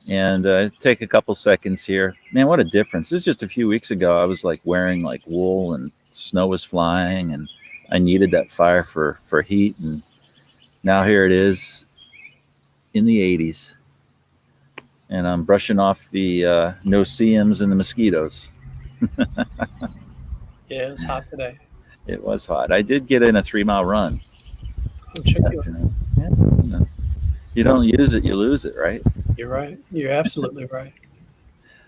And take a couple seconds here. Man, what a difference. This was just a few weeks ago. I was like wearing like wool and snow was flying and I needed that fire for heat. And now here it is in the 80s. And I'm brushing off the no-see-ums and the mosquitoes. Yeah, it was hot today. It was hot. I did get in a 3-mile run. Yeah. You don't use it, you lose it, right? You're right. You're absolutely right.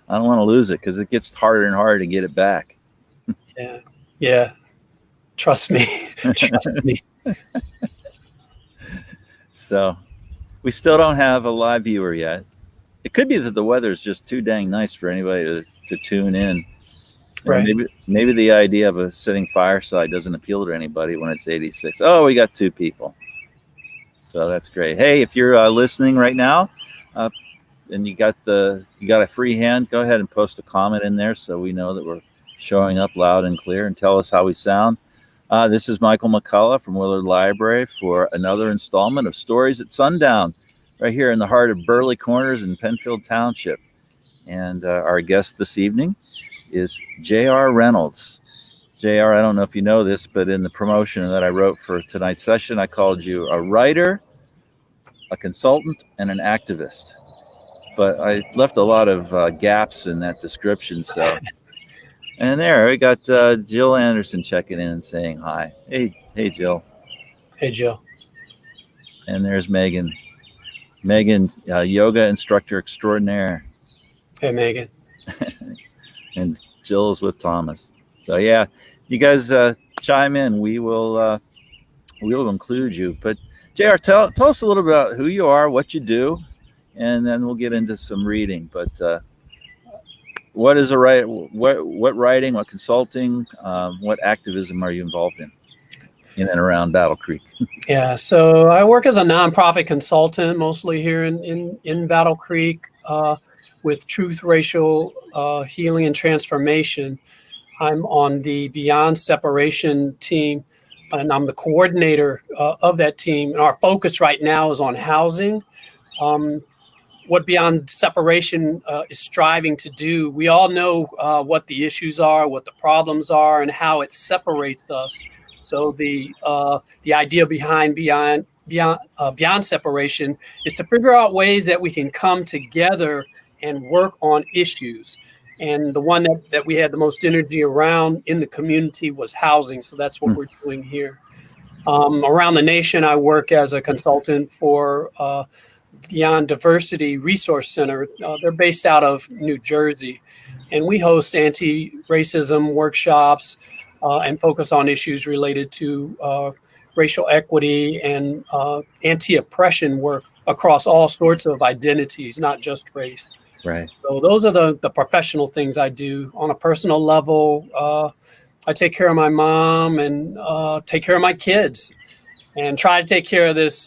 I don't want to lose it because it gets harder and harder to get it back. Yeah. Yeah. Trust me. Trust me. So we still don't have a live viewer yet. It could be that the weather is just too dang nice for anybody to tune in. Right. Maybe the idea of a sitting fireside doesn't appeal to anybody when it's 86. Oh, we got 2 people. So that's great. Hey, if you're listening right now, and you got a free hand, go ahead and post a comment in there so we know that we're showing up loud and clear, and tell us how we sound. This is Michael McCullough from Willard Library for another installment of Stories at Sundown, right here in the heart of Burley Corners in Penfield Township. And our guest this evening is J.R. Reynolds. JR, I don't know if you know this, but in the promotion that I wrote for tonight's session, I called you a writer, a consultant, and an activist. But I left a lot of gaps in that description. So, and there we got Jill Anderson checking in and saying hi. Hey, Jill. Hey, Jill. And there's Megan. Megan, yoga instructor extraordinaire. Hey, Megan. And Jill is with Thomas. So yeah, you guys chime in. We will include you. But JR, tell us a little bit about who you are, what you do, and then we'll get into some reading. But what is what writing, what consulting, what activism are you involved in and around Battle Creek? Yeah, so I work as a nonprofit consultant, mostly here in Battle Creek, with Truth Racial Healing and Transformation. I'm on the Beyond Separation team, and I'm the coordinator of that team. And our focus right now is on housing. What Beyond Separation is striving to do, we all know what the issues are, what the problems are, and how it separates us. So the idea behind Beyond Separation is to figure out ways that we can come together and work on issues. And the one that we had the most energy around in the community was housing. So that's what we're doing here. Around the nation, I work as a consultant for Beyond Diversity Resource Center. They're based out of New Jersey. And we host anti-racism workshops and focus on issues related to racial equity and anti-oppression work across all sorts of identities, not just race. Right. So those are the professional things I do. On a personal level, I take care of my mom and take care of my kids and try to take care of this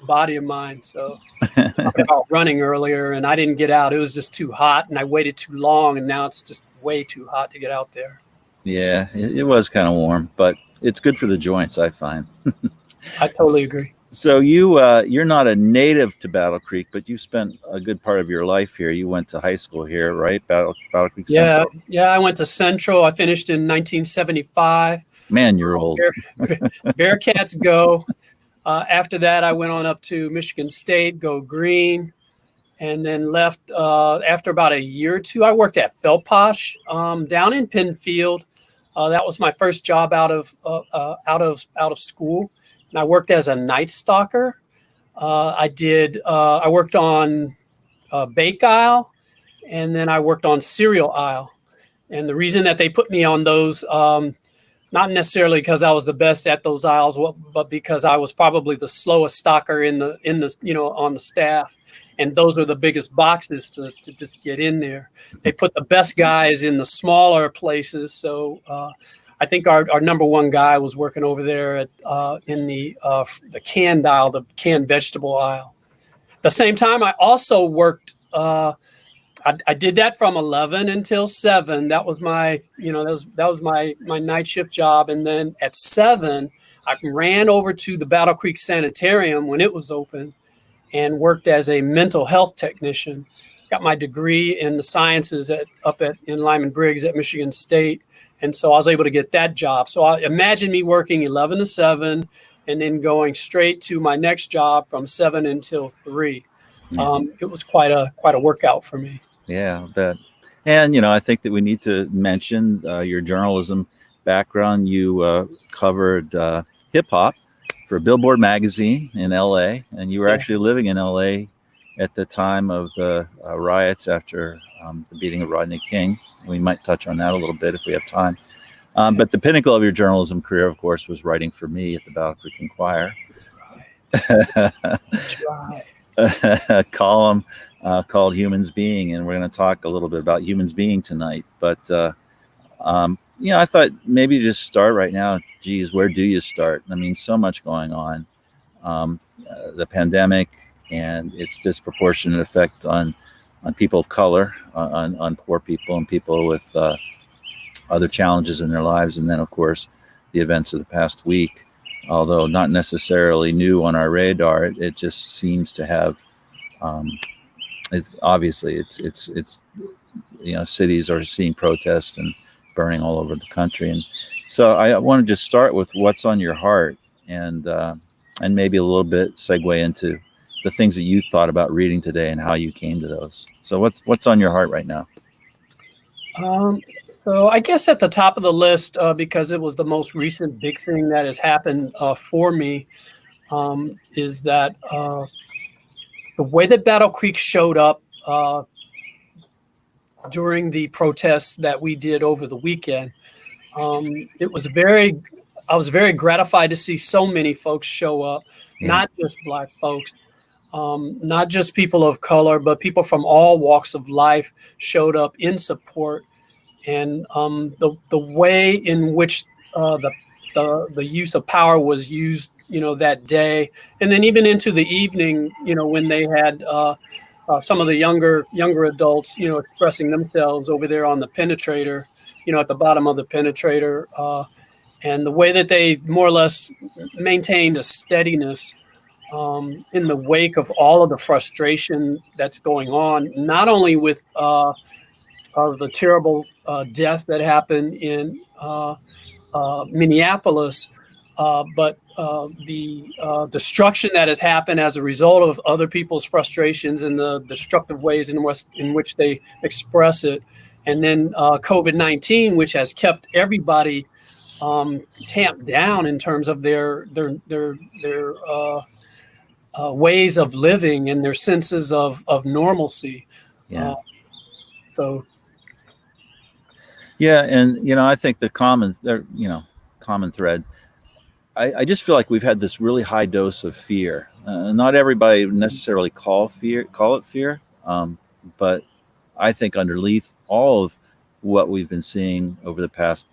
body of mine. So talking about running earlier, and I didn't get out. It was just too hot, and I waited too long, and now it's just way too hot to get out there. Yeah, it was kind of warm, but it's good for the joints, I find. I totally agree. So you're not a native to Battle Creek, but you spent a good part of your life here. You went to high school here, right? Battle Creek Central? Yeah, I went to Central. I finished in 1975. Man, you're old. Bearcats go. After that, I went on up to Michigan State, go green, and then left after about a year or two. I worked at Felposh down in Penfield. That was my first job out of school. And I worked as a night stalker. I worked on bake aisle, and then I worked on cereal aisle. And the reason that they put me on those, not necessarily because I was the best at those aisles, but because I was probably the slowest stalker on the staff. And those were the biggest boxes to just get in there. They put the best guys in the smaller places. So I think our number one guy was working over there in the canned aisle, the canned vegetable aisle. At the same time, I also worked. I did that from 11 until 7. That was my night shift job. And then at 7, I ran over to the Battle Creek Sanitarium when it was open. and worked as a mental health technician. Got my degree in the sciences in Lyman Briggs at Michigan State. And so I was able to get that job. So I imagine me working 11 to 7 and then going straight to my next job from 7 until 3. Yeah. It was quite a workout for me. Yeah, I bet. And, I think that we need to mention your journalism background. You covered hip hop for Billboard magazine in LA, and you were actually living in LA at the time of the riots after the beating of Rodney King. We might touch on that a little bit if we have time. But the pinnacle of your journalism career, of course, was writing for me at the Battle Creek Enquirer. That's right. A column called Humans Being, and we're going to talk a little bit about humans being tonight. But I thought maybe just start right now. Geez, where do you start? I mean, so much going on. The pandemic and its disproportionate effect on people of color, on poor people and people with other challenges in their lives, and then of course the events of the past week. Although not necessarily new on our radar, it just seems to have. It's obviously cities are seeing protests and burning all over the country, and so I want to just start with what's on your heart, and maybe a little bit segue into the things that you thought about reading today and how you came to those. So what's on your heart right now? So I guess at the top of the list, because it was the most recent big thing that has happened for me, is that the way that Battle Creek showed up during the protests that we did over the weekend, I was very gratified to see so many folks show up, not just Black folks, not just people of color, but people from all walks of life showed up in support. And the way in which the use of power was used, that day, and then even into the evening, when they had some of the younger adults, expressing themselves over there on the penetrator, at the bottom of the penetrator, and the way that they more or less maintained a steadiness in the wake of all of the frustration that's going on, not only with the terrible death that happened in Minneapolis, but the destruction that has happened as a result of other people's frustrations and the destructive ways in which they express it. And then COVID-19, which has kept everybody tamped down in terms of their ways of living and their senses of normalcy. Yeah. And I think the common thread. I just feel like we've had this really high dose of fear. Not everybody necessarily call it fear, but I think underneath all of what we've been seeing over the past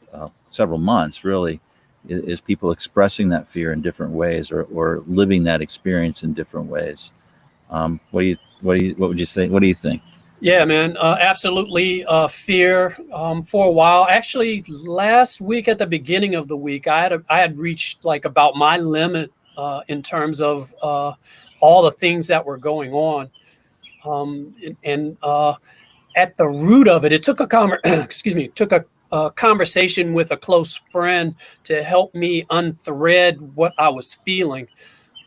several months, really, is people expressing that fear in different ways or living that experience in different ways. What would you say? What do you think? Yeah, man, absolutely. Fear for a while. Actually, last week at the beginning of the week, I had reached like about my limit in terms of all the things that were going on, and at the root of it, it took a conversation with a close friend to help me unthread what I was feeling.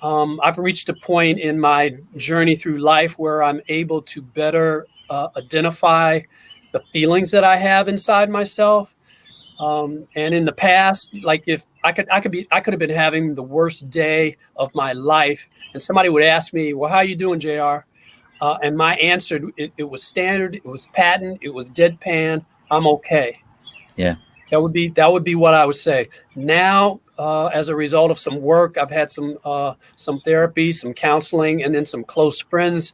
I've reached a point in my journey through life where I'm able to better identify the feelings that I have inside myself. And in the past, like if I could have been having the worst day of my life, and somebody would ask me, "Well, how you doing, JR?" And my answer, it was standard, it was patent, it was deadpan. I'm okay. Yeah. That would be what I would say. Now, as a result of some work, I've had some therapy, some counseling, and then some close friends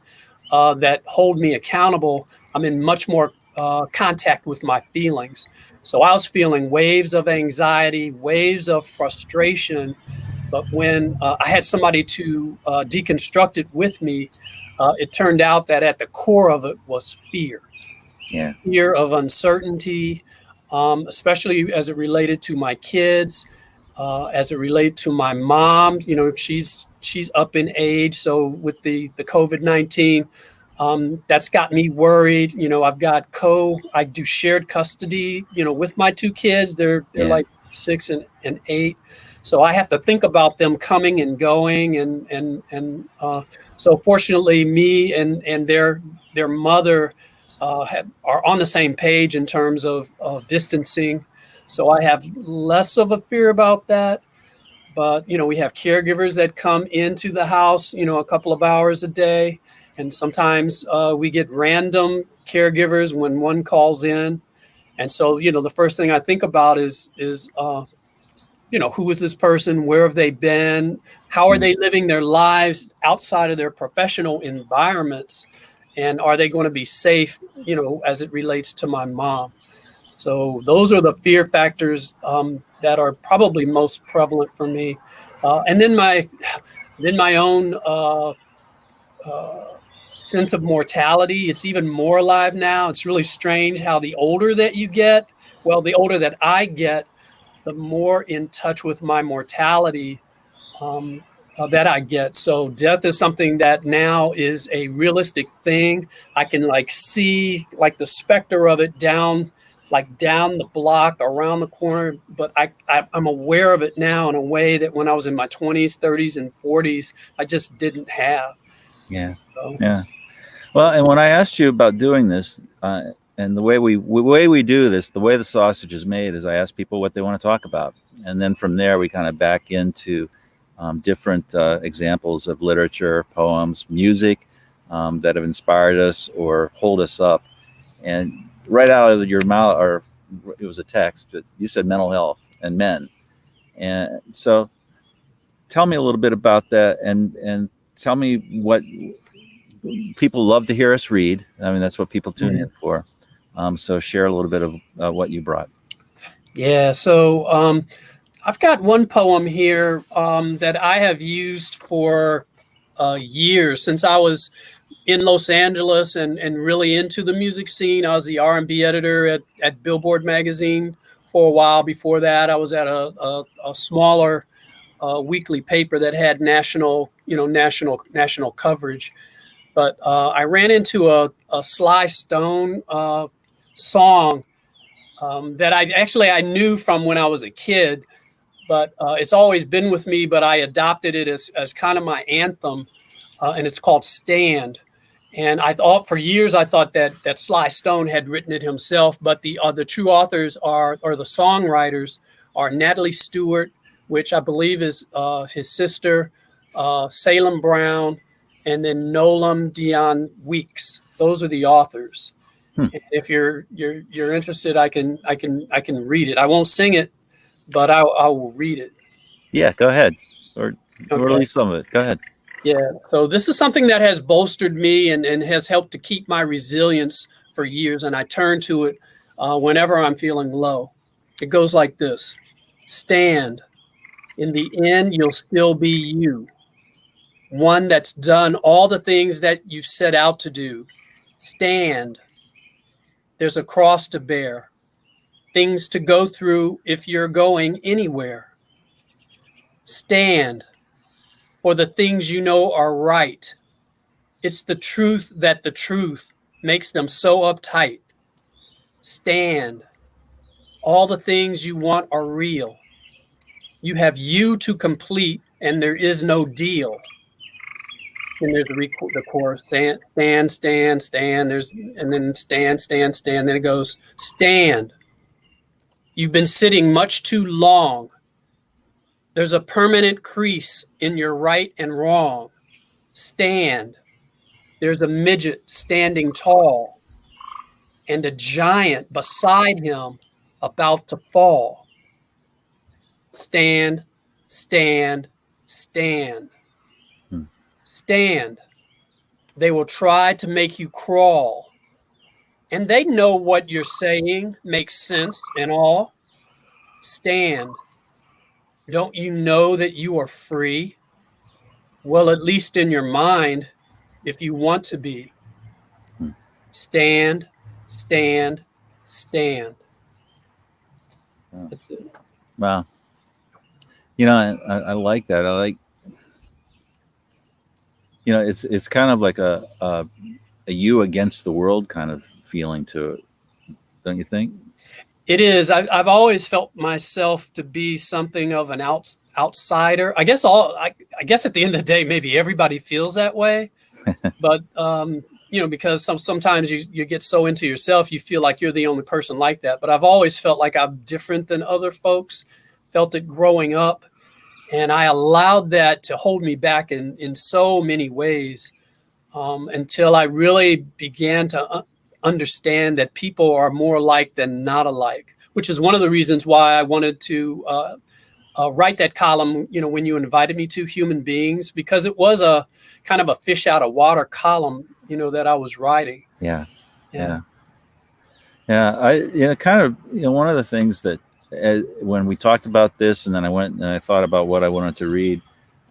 that hold me accountable. I'm in much more contact with my feelings. So I was feeling waves of anxiety, waves of frustration. But when I had somebody to deconstruct it with me, it turned out that at the core of it was fear. Yeah. Fear of uncertainty, especially as it related to my kids, as it relates to my mom. She's up in age, so with the COVID-19, that's got me worried. I do shared custody, with my two kids. They're Yeah. like 6 and 8. So I have to think about them coming and going, and so fortunately, me and their mother are on the same page in terms of distancing. So I have less of a fear about that. But we have caregivers that come into the house, a couple of hours a day, and sometimes we get random caregivers when one calls in. And so the first thing I think about is who is this person? Where have they been? How are they living their lives outside of their professional environments? And are they going to be safe, as it relates to my mom? So those are the fear factors that are probably most prevalent for me. And then my own sense of mortality. It's even more alive now. It's really strange how the older that you get, the older that I get, the more in touch with my mortality that I get. So death is something that now is a realistic thing. I can see the specter of it down the block, around the corner, but I'm aware of it now in a way that when I was in my 20s, 30s, and 40s, I just didn't have. Yeah. So. Yeah. Well, and when I asked you about doing this, and the way we do this, the way the sausage is made, is I ask people what they want to talk about, and then from there we kind of back into different examples of literature, poems, music that have inspired us or hold us up. And right out of your mouth, or it was a text, but you said mental health and men, and so tell me a little bit about that, and tell me what people love to hear us read. I mean, that's what people tune in for. So share a little bit of what you brought. Yeah. So I've got one poem here that I have used for years since I was in Los Angeles and really into the music scene. I was the R&B editor at Billboard magazine for a while. Before that, I was at a smaller weekly paper that had national coverage. But I ran into a Sly Stone song that I knew from when I was a kid, but it's always been with me. But I adopted it as kind of my anthem, and it's called "Stand." And I thought for years that Sly Stone had written it himself, but the true authors or the songwriters are Natalie Stewart, which I believe is his sister, Salem Brown, and then Nolan Dion Weeks. Those are the authors. And if you're interested, I can read it. I won't sing it, but I will read it. Yeah, go ahead, or Okay. at least some of it. Go ahead. Yeah. So this is something that has bolstered me and has helped to keep my resilience for years. And I turn to it whenever I'm feeling low. It goes like this: stand. In the end, you'll still be you. One that's done all the things that you set out to do. Stand. There's a cross to bear, things to go through if you're going anywhere. Stand for the things you know are right. It's the truth that the truth makes them so uptight. Stand. All the things you want are real. You have you to complete, and there is no deal. And there's the chorus: stand, stand, stand, stand. And then stand, stand, stand. Then it goes: stand. You've been sitting much too long. There's a permanent crease in your right and wrong. Stand. There's a midget standing tall and a giant beside him about to fall. Stand, stand, stand. Stand. They will try to make you crawl. And they know what you're saying makes sense and all. Stand. Don't you know that you are free? Well, at least in your mind, if you want to be. Stand, stand, stand. That's it. Wow. You know, I like that. I like, you know, it's kind of like a you against the world kind of feeling to it, don't you think? It is. I've always felt myself to be something of an outsider. I guess at the end of the day, maybe everybody feels that way. But because sometimes you get so into yourself, you feel like you're the only person like that. But I've always felt like I'm different than other folks. Felt it growing up, and I allowed that to hold me back in so many ways, until I really began to understand that people are more alike than not alike, which is one of the reasons why I wanted to write that column, when you invited me to Human Beings, because it was a kind of a fish out of water column, that I was writing. Yeah, Yeah. yeah, yeah. Kind of, one of the things that when we talked about this, and then I went and I thought about what I wanted to read,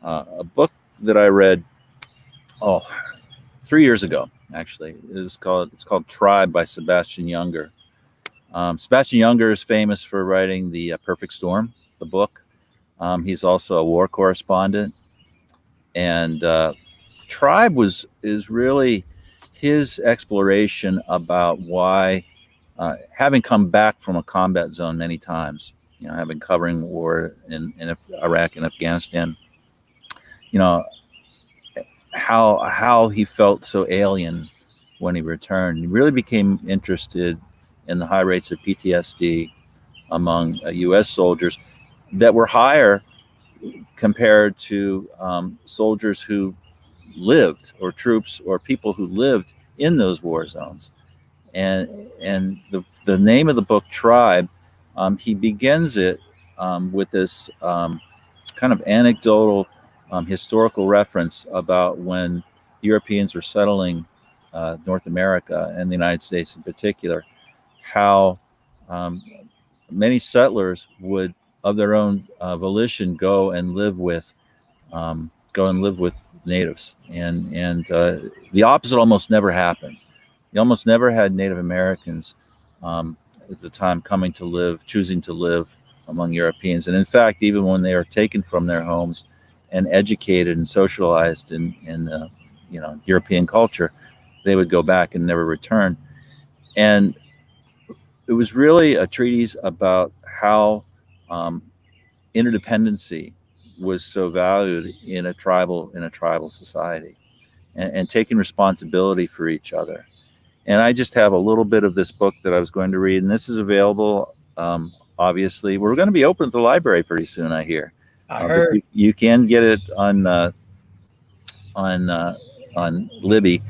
a book that I read, oh, 3 years ago, actually. It's called Tribe by Sebastian Junger. Sebastian Junger is famous for writing The Perfect Storm, the book. He's also a war correspondent, and Tribe is really his exploration about why, having come back from a combat zone many times, having covering war in Iraq and Afghanistan, you know, how he felt so alien when he returned. He really became interested in the high rates of PTSD among U.S. soldiers that were higher compared to soldiers who lived, or troops or people who lived in those war zones. And the name of the book, Tribe, he begins it with this kind of anecdotal historical reference about when Europeans were settling North America and the United States in particular, how um, many settlers would, of their own volition, go and live with natives, and the opposite almost never happened. You almost never had Native Americans at the time choosing to live among Europeans. And in fact, even when they were taken from their homes and educated and socialized in European culture, they would go back and never return. And it was really a treatise about how um, interdependency was so valued in a tribal society, and taking responsibility for each other. And I just have a little bit of this book that I was going to read, and this is available. Obviously, we're going to be open at the library pretty soon, I hear. I But heard. you can get it on Libby.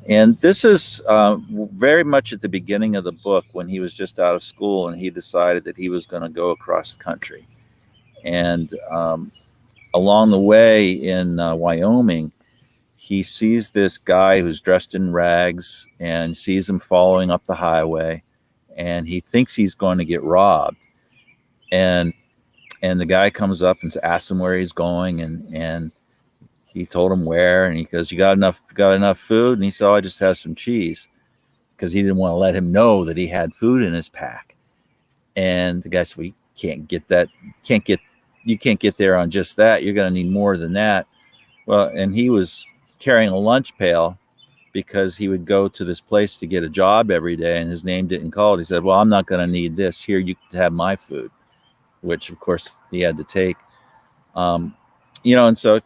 And this is very much at the beginning of the book, when he was just out of school and he decided that he was going to go across the country. And along the way in Wyoming, he sees this guy who's dressed in rags and sees him following up the highway, and he thinks he's going to get robbed. And the guy comes up and asks him where he's going, and he told him where, and he goes, "You got enough food?" And he said, "Oh, I just have some cheese," because he didn't want to let him know that he had food in his pack. And the guy said, "Well, you can't get that. You can't get there on just that. You're going to need more than that." Well, and he was carrying a lunch pail because he would go to this place to get a job every day, and his name didn't call it. He said, "Well, I'm not going to need this. Here, you can have my food," which of course he had to take. Um, and so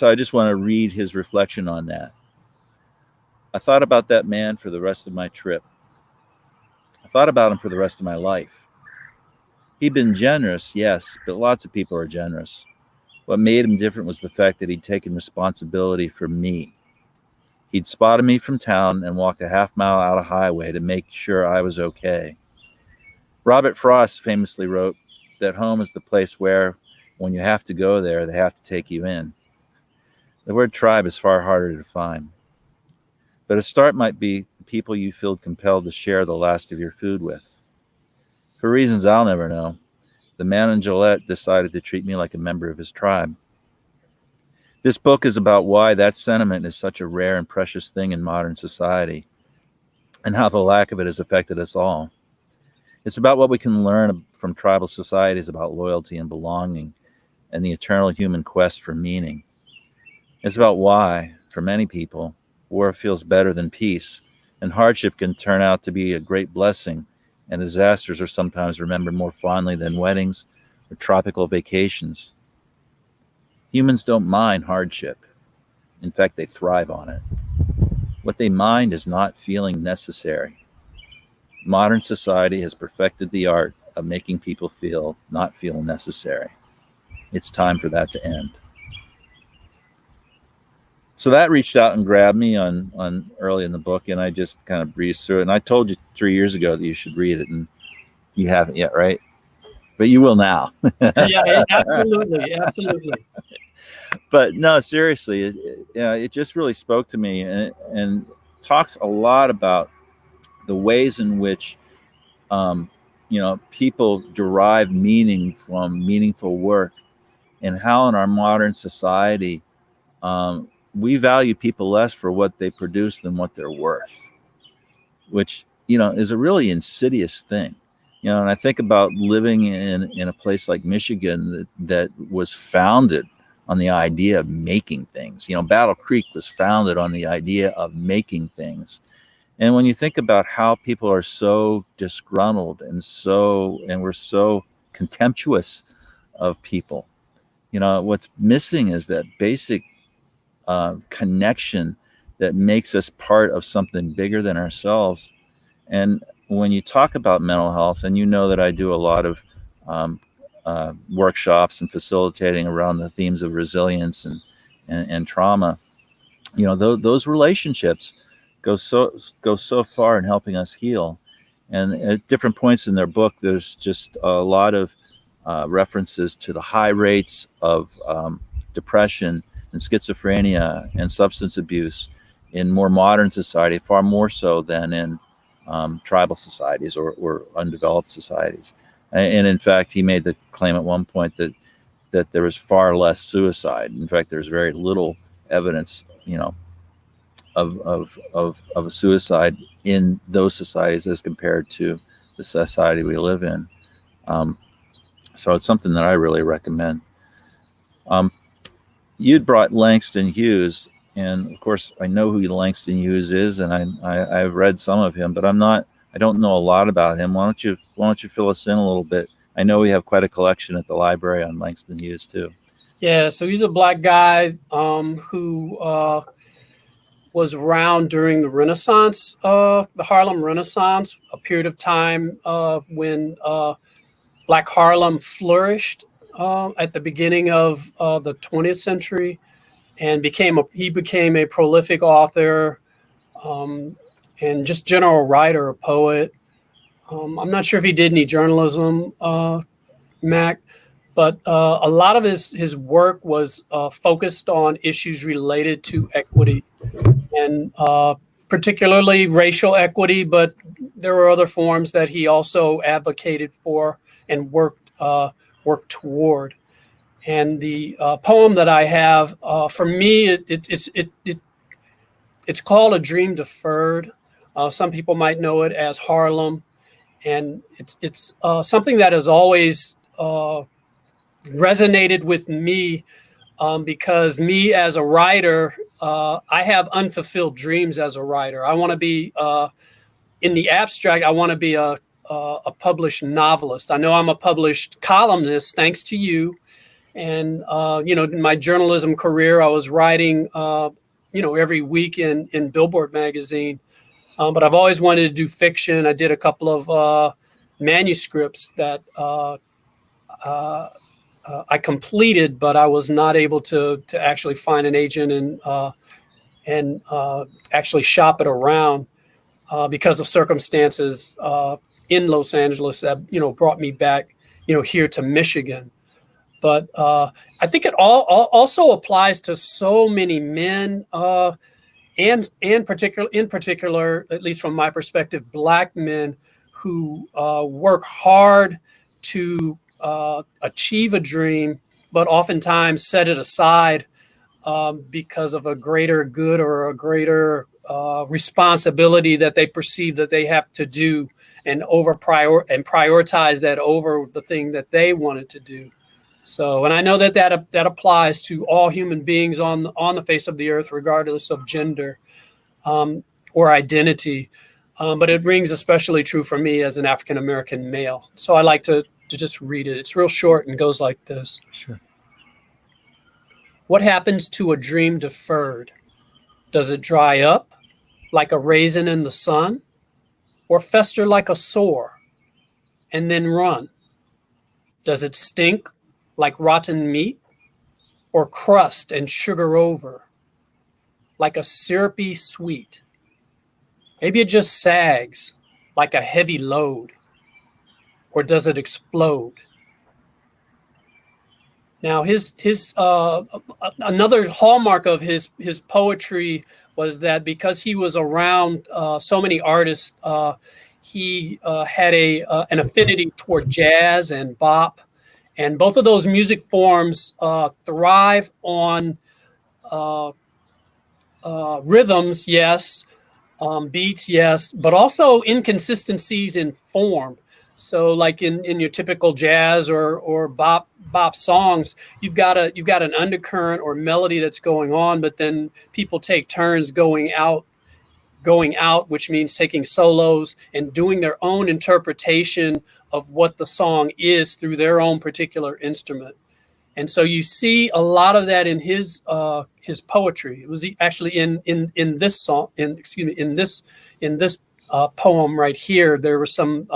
I just want to read his reflection on that. "I thought about that man for the rest of my trip. I thought about him for the rest of my life. He'd been generous, yes, but lots of people are generous. What made him different was the fact that he'd taken responsibility for me. He'd spotted me from town and walked a half mile out of highway to make sure I was okay. Robert Frost famously wrote that home is the place where, when you have to go there, they have to take you in. The word tribe is far harder to find. But a start might be the people you feel compelled to share the last of your food with. For reasons I'll never know, the man in Gillette decided to treat me like a member of his tribe. This book is about why that sentiment is such a rare and precious thing in modern society, and how the lack of it has affected us all. It's about what we can learn from tribal societies about loyalty and belonging and the eternal human quest for meaning. It's about why, for many people, war feels better than peace, and hardship can turn out to be a great blessing, and disasters are sometimes remembered more fondly than weddings or tropical vacations. Humans don't mind hardship. In fact, they thrive on it. What they mind is not feeling necessary. Modern society has perfected the art of making people not feel necessary. It's time for that to end. So that reached out and grabbed me on early in the book, and I just kind of breezed through it. And I told you 3 years ago that you should read it, and you haven't yet, right? But you will now. Yeah, absolutely, absolutely. But no, seriously, it just really spoke to me, and talks a lot about the ways in which people derive meaning from meaningful work, and how in our modern society we value people less for what they produce than what they're worth, which is a really insidious thing. And I think about living in a place like Michigan that was founded on the idea of making things. Battle Creek was founded on the idea of making things. And when you think about how people are so disgruntled and we're so contemptuous of people, what's missing is that basic connection that makes us part of something bigger than ourselves. And when you talk about mental health, and that I do a lot of workshops and facilitating around the themes of resilience and trauma, those relationships go so far in helping us heal. And at different points in their book, there's just a lot of references to the high rates of depression and schizophrenia and substance abuse in more modern society, far more so than in tribal societies or undeveloped societies. And in fact, he made the claim at one point that there was far less suicide. In fact, there's very little evidence, of a suicide in those societies as compared to the society we live in. So it's something that I really recommend. You'd brought Langston Hughes, and of course I know who Langston Hughes is, and I've read some of him, but I don't know a lot about him. Why don't you fill us in a little bit? I know we have quite a collection at the library on Langston Hughes too. Yeah, so he's a Black guy who was around during the Renaissance, the Harlem Renaissance, a period of time when Black Harlem flourished at the beginning of the 20th century, and he became a prolific author and just general writer, a poet. I'm not sure if he did any journalism, Mac, but a lot of his work was focused on issues related to equity, and particularly racial equity, but there were other forms that he also advocated for and worked toward. And the poem that I have, for me, it's called A Dream Deferred. Some people might know it as Harlem, and it's something that has always resonated with me. Because me as a writer, I have unfulfilled dreams as a writer. I want to be, in the abstract, I want to be a published novelist. I know I'm a published columnist, thanks to you. And, in my journalism career, I was writing, every week in Billboard magazine. But I've always wanted to do fiction. I did a couple of manuscripts that I completed, but I was not able to actually find an agent and actually shop it around because of circumstances in Los Angeles that brought me back here to Michigan. But I think it also applies to so many men and in particular, at least from my perspective, Black men who work hard to achieve a dream, but oftentimes set it aside because of a greater good or a greater responsibility that they perceive that they have to do and prioritize that over the thing that they wanted to do. So, and I know that applies to all human beings on the face of the earth, regardless of gender or identity. But it rings especially true for me as an African American male. So I like to just read it. It's real short and goes like this. Sure. What happens to a dream deferred? Does it dry up like a raisin in the sun, or fester like a sore and then run? Does it stink like rotten meat, or crust and sugar over like a syrupy sweet? Maybe it just sags like a heavy load, or does it explode? Now, his another hallmark of his poetry was that because he was around so many artists, he had an affinity toward jazz and bop, and both of those music forms thrive on rhythms, yes, beats, yes, but also inconsistencies in form. So, like in your typical jazz or bop songs, you've got an undercurrent or melody that's going on, but then people take turns going out, which means taking solos and doing their own interpretation of what the song is through their own particular instrument. And so you see a lot of that in his poetry. It was actually in this song, in this poem right here. There was some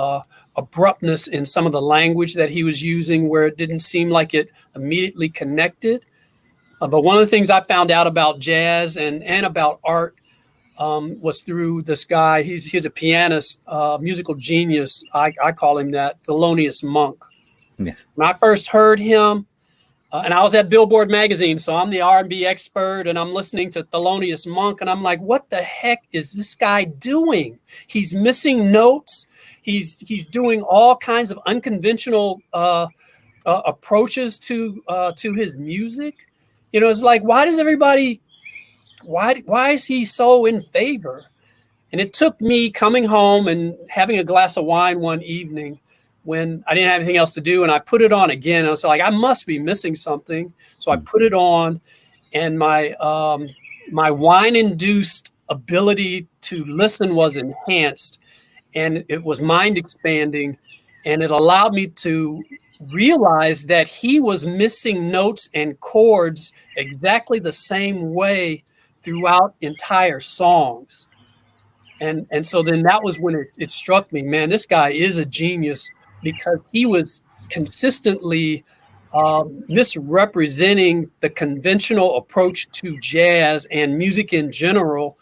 abruptness in some of the language that he was using, where it didn't seem like it immediately connected. But one of the things I found out about jazz and about art was through this guy. He's a pianist, musical genius. I call him that, Thelonious Monk. Yeah. When I first heard him, and I was at Billboard magazine, so I'm the R&B expert, and I'm listening to Thelonious Monk, and I'm like, what the heck is this guy doing? He's missing notes. He's doing all kinds of unconventional approaches to his music. You know, it's like, why is he so in favor? And it took me coming home and having a glass of wine one evening when I didn't have anything else to do, and I put it on again. I was like, I must be missing something. So I put it on, and my wine-induced ability to listen was enhanced, and it was mind expanding, and it allowed me to realize that he was missing notes and chords exactly the same way throughout entire songs. And so then that was when it struck me, man, this guy is a genius, because he was consistently misrepresenting the conventional approach to jazz and music in general,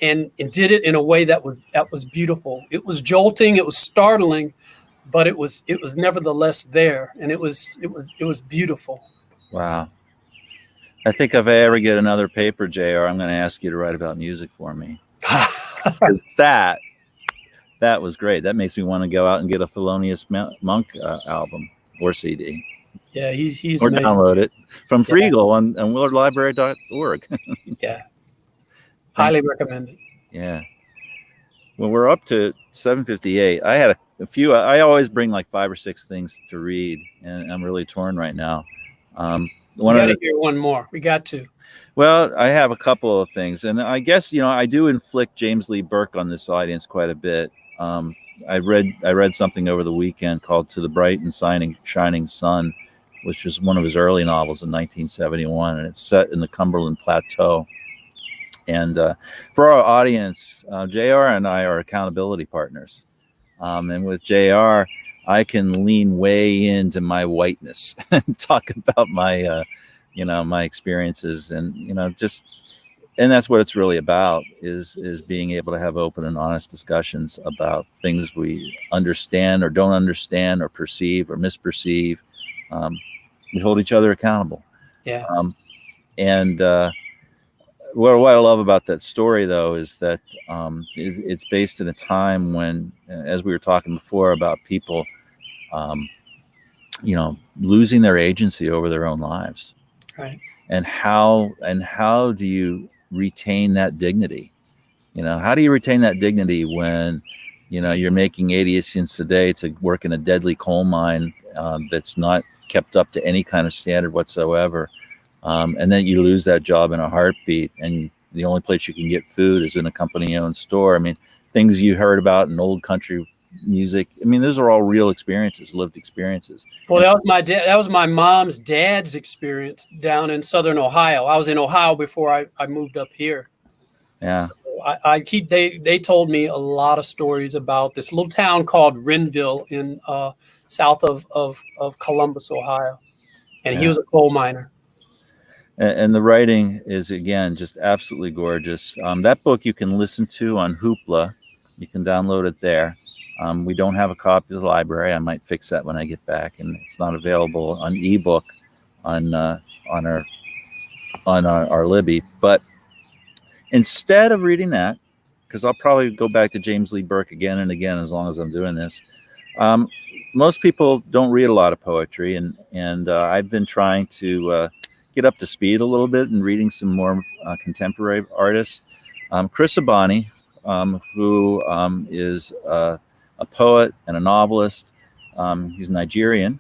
and did it in a way that was beautiful. It was jolting, it was startling, but it was nevertheless there, and it was beautiful. Wow. I think if I ever get another paper, JR, I'm going to ask you to write about music for me. Because that was great. That makes me want to go out and get a Thelonious Monk album or CD. Yeah, he's or amazing. Download it from Freegal on willardlibrary.org. Yeah, highly recommend it. Yeah. Well, we're up to 7:58. I had a few. I always bring like 5 or 6 things to read, and I'm really torn right now. We got to hear one more. We got to. Well, I have a couple of things, and I guess I do inflict James Lee Burke on this audience quite a bit. I read something over the weekend called "To the Bright and Shining Sun," which is one of his early novels in 1971, and it's set in the Cumberland Plateau. And for our audience, JR and I are accountability partners, and with JR, I can lean way into my whiteness and talk about my my experiences, and and that's what it's really about, is being able to have open and honest discussions about things we understand or don't understand or perceive or misperceive. We hold each other accountable. Yeah. And what I love about that story, though, is that it's based in a time when, as we were talking before, about people losing their agency over their own lives. Right. And how do you retain that dignity? How do you retain that dignity when you're making 80 cents a day to work in a deadly coal mine that's not kept up to any kind of standard whatsoever. And then you lose that job in a heartbeat, and the only place you can get food is in a company-owned store. I mean, things you heard about in old country music. I mean, those are all real experiences, lived experiences. Well, that was my dad. That was my mom's dad's experience down in Southern Ohio. I was in Ohio before I moved up here. Yeah. So they told me a lot of stories about this little town called Renville in south of Columbus, Ohio, and he was a coal miner. And the writing is, again, just absolutely gorgeous. That book you can listen to on Hoopla. You can download it there. We don't have a copy of the library. I might fix that when I get back, and it's not available on ebook on our Libby. But instead of reading that, because I'll probably go back to James Lee Burke again and again as long as I'm doing this. Most people don't read a lot of poetry, and I've been trying to get up to speed a little bit and reading some more contemporary artists. Chris Abani, who is a poet and a novelist. He's Nigerian,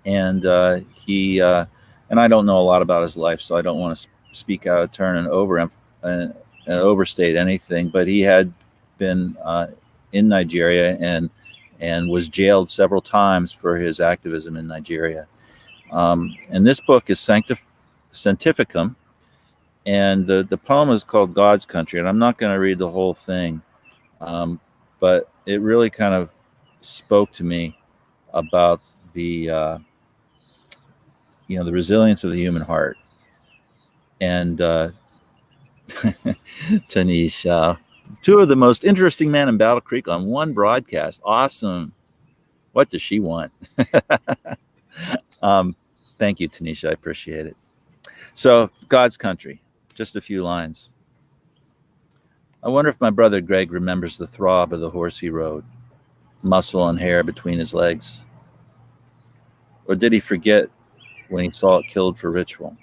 and and I don't know a lot about his life, so I don't want to speak out of turn and overstate anything. But he had been in Nigeria and was jailed several times for his activism in Nigeria. And this book is Sanctificum, and the poem is called God's Country. And I'm not going to read the whole thing, but it really kind of spoke to me about the the resilience of the human heart. And Tanisha, two of the most interesting men in Battle Creek on one broadcast. Awesome. What does she want? Thank you, Tanisha. I appreciate it. So, God's Country, just a few lines. I wonder if my brother Greg remembers the throb of the horse he rode, muscle and hair between his legs. Or did he forget when he saw it killed for ritual?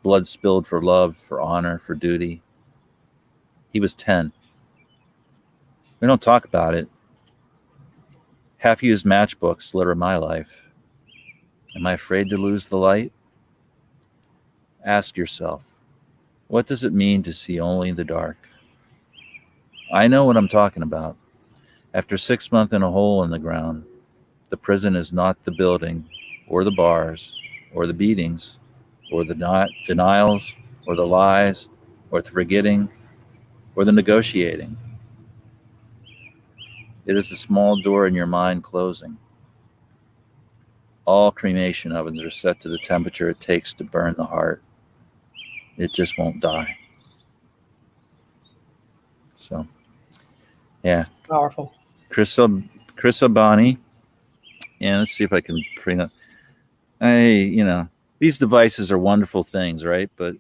Blood spilled for love, for honor, for duty. He was 10. We don't talk about it. Half-used matchbooks litter my life. Am I afraid to lose the light? Ask yourself, what does it mean to see only the dark? I know what I'm talking about. After 6 months in a hole in the ground, the prison is not the building, or the bars, or the beatings, or the denials, or the lies, or the forgetting, or the negotiating. It is the small door in your mind closing. All cremation ovens are set to the temperature it takes to burn the heart. It just won't die. So, yeah. That's powerful. Chris Abani. And let's see if I can bring up. These devices are wonderful things, right? But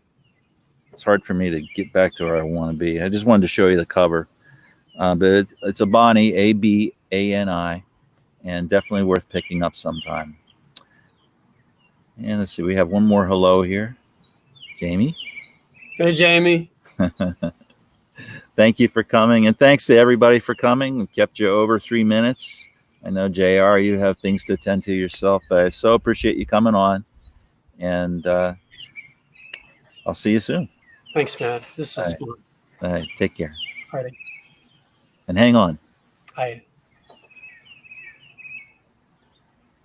it's hard for me to get back to where I want to be. I just wanted to show you the cover. But it's Abani, Abani, and definitely worth picking up sometime. And let's see, we have one more hello here. Jamie. Hey, Jamie. Thank you for coming, and thanks to everybody for coming. We kept you over 3 minutes. I know, JR, you have things to attend to yourself, but I so appreciate you coming on, and I'll see you soon. Thanks, man. This was fun. All right, take care. All righty. And hang on. Aye.